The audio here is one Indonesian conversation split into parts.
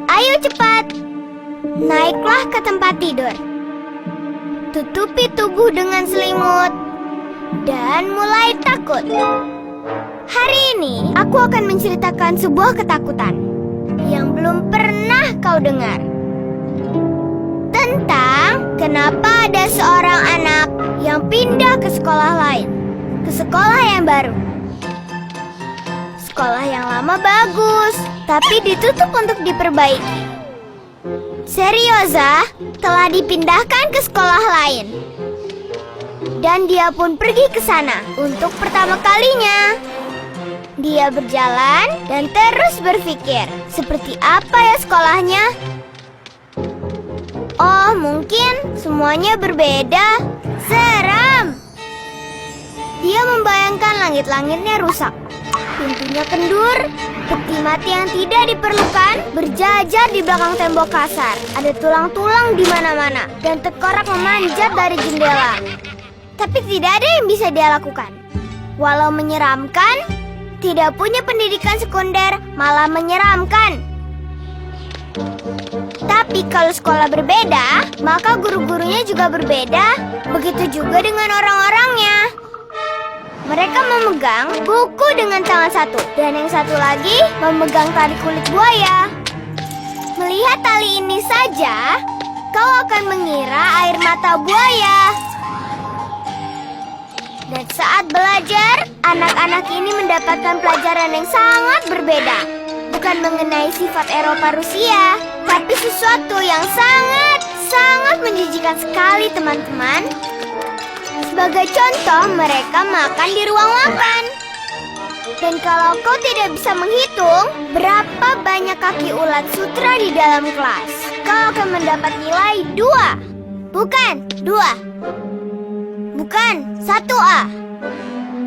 Ayo cepat, naiklah ke tempat tidur. Tutupi tubuh dengan selimut dan mulai takut. Hari ini aku akan menceritakan sebuah ketakutan yang belum pernah kau dengar. Tentang kenapa ada seorang anak yang pindah ke sekolah lain, ke sekolah yang baru. Sekolah yang lama bagus, tapi ditutup untuk diperbaiki. Serioza telah dipindahkan ke sekolah lain. Dan dia pun pergi ke sana untuk pertama kalinya. Dia berjalan dan terus berpikir, seperti apa ya sekolahnya? Oh, mungkin semuanya berbeda. Seram. Dia membayangkan langit-langitnya rusak, pintunya kendur, peti mati yang tidak diperlukan berjajar di belakang tembok kasar. Ada tulang-tulang di mana-mana dan tengkorak memanjat dari jendela. Tapi tidak ada yang bisa dia lakukan. Walau menyeramkan, tidak punya pendidikan sekunder malah menyeramkan. Tapi kalau sekolah berbeda, maka guru-gurunya juga berbeda. Begitu juga dengan orang-orangnya. Mereka memegang buku dengan tangan satu, dan yang satu lagi memegang tali kulit buaya. Melihat tali ini saja, kau akan mengira air mata buaya. Dan saat belajar, anak-anak ini mendapatkan pelajaran yang sangat berbeda. Bukan mengenai sifat Eropa Rusia, tapi sesuatu yang sangat menjijikan sekali, teman-teman. Sebagai contoh, mereka makan di ruang makan. Dan kalau kau tidak bisa menghitung berapa banyak kaki ulat sutra di dalam kelas, kau akan mendapat nilai 2. Bukan 2. Bukan 1A.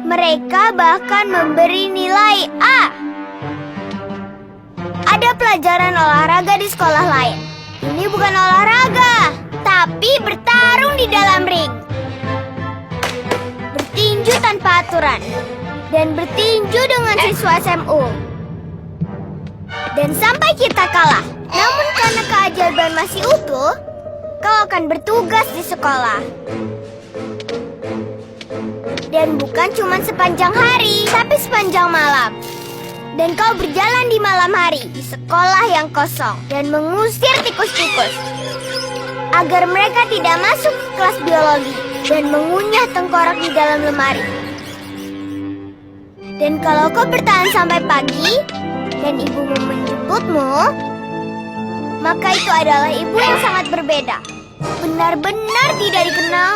Mereka bahkan memberi nilai A. Ada pelajaran olahraga di sekolah lain. Ini bukan olahraga, tapi bertarung di dalam ring. Bertinju tanpa aturan dan bertinju dengan siswa SMU. Dan sampai kita kalah. Namun karena keajaiban masih utuh, kau akan bertugas di sekolah. Dan bukan cuma sepanjang hari, tapi sepanjang malam. Dan kau berjalan di malam hari di sekolah yang kosong dan mengusir tikus-tikus agar mereka tidak masuk ke kelas biologi dan mengunyah tengkorak di dalam lemari. Dan kalau kau bertahan sampai pagi dan ibumu menjemputmu, maka itu adalah ibu yang sangat berbeda, benar-benar tidak dikenal.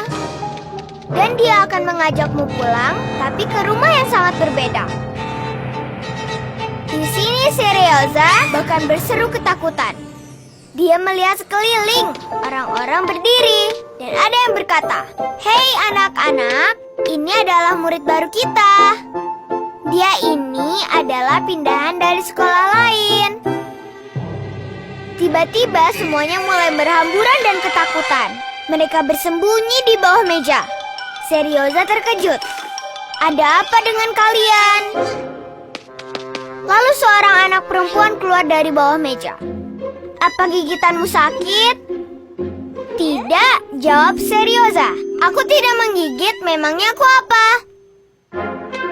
Dan dia akan mengajakmu pulang, tapi ke rumah yang sangat berbeda. Di sini Serioza bahkan berseru ketakutan. Dia melihat sekeliling, orang-orang berdiri, dan ada yang berkata, "Hei anak-anak, ini adalah murid baru kita. Dia ini adalah pindahan dari sekolah lain." Tiba-tiba semuanya mulai berhamburan dan ketakutan. Mereka bersembunyi di bawah meja. Serioza terkejut. "Ada apa dengan kalian?" Lalu seorang anak perempuan keluar dari bawah meja. "Apa gigitanmu sakit?" "Tidak," jawab Serioza. "Aku tidak menggigit, memangnya aku apa?"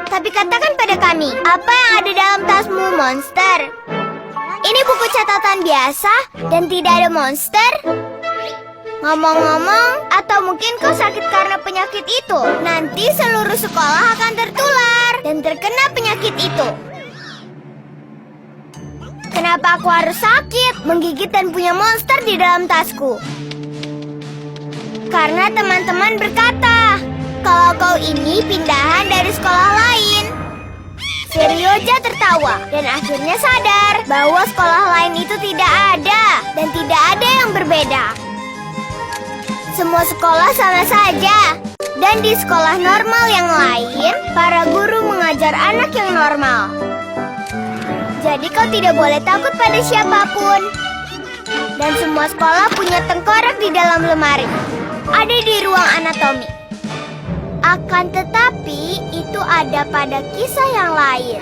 "Tapi katakan pada kami, apa yang ada dalam tasmu, monster?" "Ini buku catatan biasa dan tidak ada monster." "Ngomong-ngomong, atau mungkin kau sakit karena penyakit itu? Nanti seluruh sekolah akan tertular dan terkena penyakit itu." "Kenapa aku harus sakit, menggigit dan punya monster di dalam tasku?" "Karena teman-teman berkata, kalau kau ini pindahan dari sekolah lain." Serioza tertawa dan akhirnya sadar bahwa sekolah lain itu tidak ada dan tidak ada yang berbeda. Semua sekolah sama saja. Dan di sekolah normal yang lain, para guru mengajar anak yang normal. Jadi kau tidak boleh takut pada siapapun. Dan semua sekolah punya tengkorak di dalam lemari. Ada di ruang anatomi. Akan tetapi itu ada pada kisah yang lain.